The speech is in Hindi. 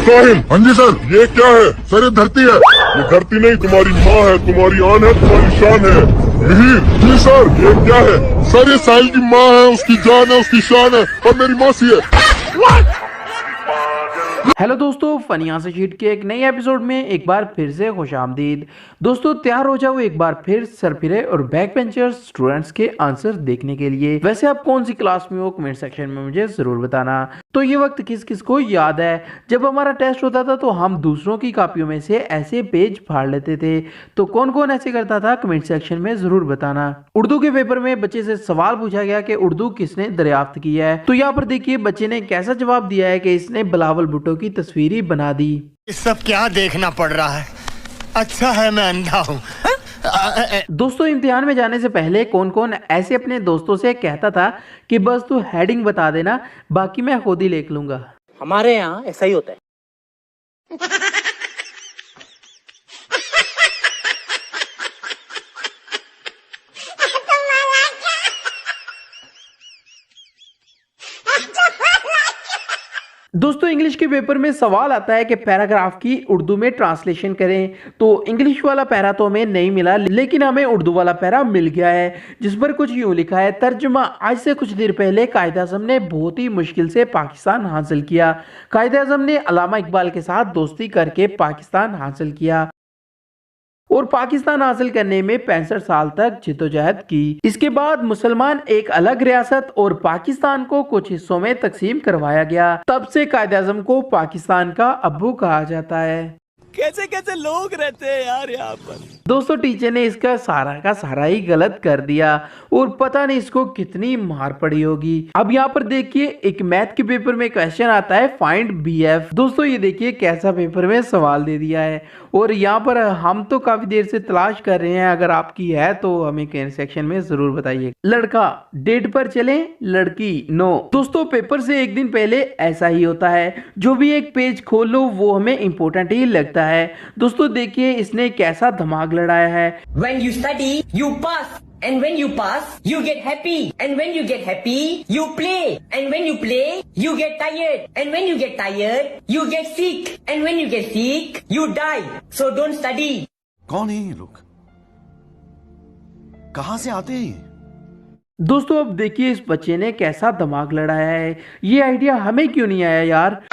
साहिल। हाँ जी सर। ये क्या है? सर ये धरती है। ये धरती नहीं, तुम्हारी माँ है, तुम्हारी आन है, तुम्हारी शान है। मिहिर। जी सर। ये क्या है? सर ये साहिल की माँ है, उसकी जान है, उसकी शान है और मेरी मौसी है। हेलो दोस्तों, फनिया से शीट के एक नए एपिसोड में एक बार फिर से खुशामदीद। दोस्तों तैयार हो जाओ एक बार फिर सरफिरे और बैक बेंचर्स स्टूडेंट्स के आंसर देखने के लिए। वैसे आप कौन सी क्लास में हो कमेंट सेक्शन में मुझे जरूर बताना। तो ये वक्त किस किस को याद है जब हमारा टेस्ट होता था तो हम दूसरों की कॉपियों में से ऐसे पेज फाड़ लेते थे। तो कौन कौन ऐसे करता था कमेंट सेक्शन में जरूर बताना। उर्दू के पेपर में बच्चे से सवाल पूछा गया कि उर्दू किसने दरियाफ्त की है। तो यहाँ पर देखिए बच्चे ने कैसा जवाब दिया है कि इसने बिलावल भुट्टो की तस्वीर ही बना दी। सब क्या देखना पड़ रहा है? अच्छा है मैं अंधा हूँ। दोस्तों इम्तिहान में जाने से पहले कौन कौन ऐसे अपने दोस्तों से कहता था कि बस तू हेडिंग बता देना, बाकी मैं खुद ही लिख लूंगा। हमारे यहाँ ऐसा ही होता है। दोस्तों इंग्लिश के पेपर में सवाल आता है कि पैराग्राफ की उर्दू में ट्रांसलेशन करें। तो इंग्लिश वाला पैरा तो हमें नहीं मिला, लेकिन हमें उर्दू वाला पैरा मिल गया है जिस पर कुछ यूं लिखा है, तर्जुमा। आज से कुछ देर पहले कायद आज़म ने बहुत ही मुश्किल से पाकिस्तान हासिल किया। कायद आज़म ने अल्लामा इकबाल के साथ दोस्ती करके पाकिस्तान हासिल किया और पाकिस्तान हासिल करने में 65 साल तक जिद्दोजहद की। इसके बाद मुसलमान एक अलग रियासत और पाकिस्तान को कुछ हिस्सों में तकसीम करवाया गया। तब से कायद आज़म को पाकिस्तान का अब्बू कहा जाता है। कैसे कैसे लोग रहते हैं यार यहाँ पर। दोस्तों टीचर ने इसका सारा का सारा ही गलत कर दिया और पता नहीं इसको कितनी मार पड़ी होगी। अब यहाँ पर देखिए एक मैथ के पेपर में क्वेश्चन आता है फाइंड बीएफ। दोस्तों ये देखिए कैसा पेपर में सवाल दे दिया है और यहाँ पर हम तो काफी देर से तलाश कर रहे हैं। अगर आपकी है तो हमें कमेंट सेक्शन में जरूर बताइए। लड़का डेट पर चले, लड़की नो। दोस्तों पेपर से एक दिन पहले ऐसा ही होता है, जो भी एक पेज खोल लो वो हमें इंपॉर्टेंट ही लगता है। दोस्तों देखिए इसने कैसा दिमाग लड़ाया है। When you study, you pass. And when you pass, you get happy. And when you get happy, you play. And when you play, you get tired. And when you get tired, you get sick. And when you get sick, you die. So don't study. कौन है ये लोग? कहां से आते हैं ये? दोस्तों अब देखिए इस बच्चे ने कैसा दिमाग लड़ाया है। ये आइडिया हमें क्यों नहीं आया यार।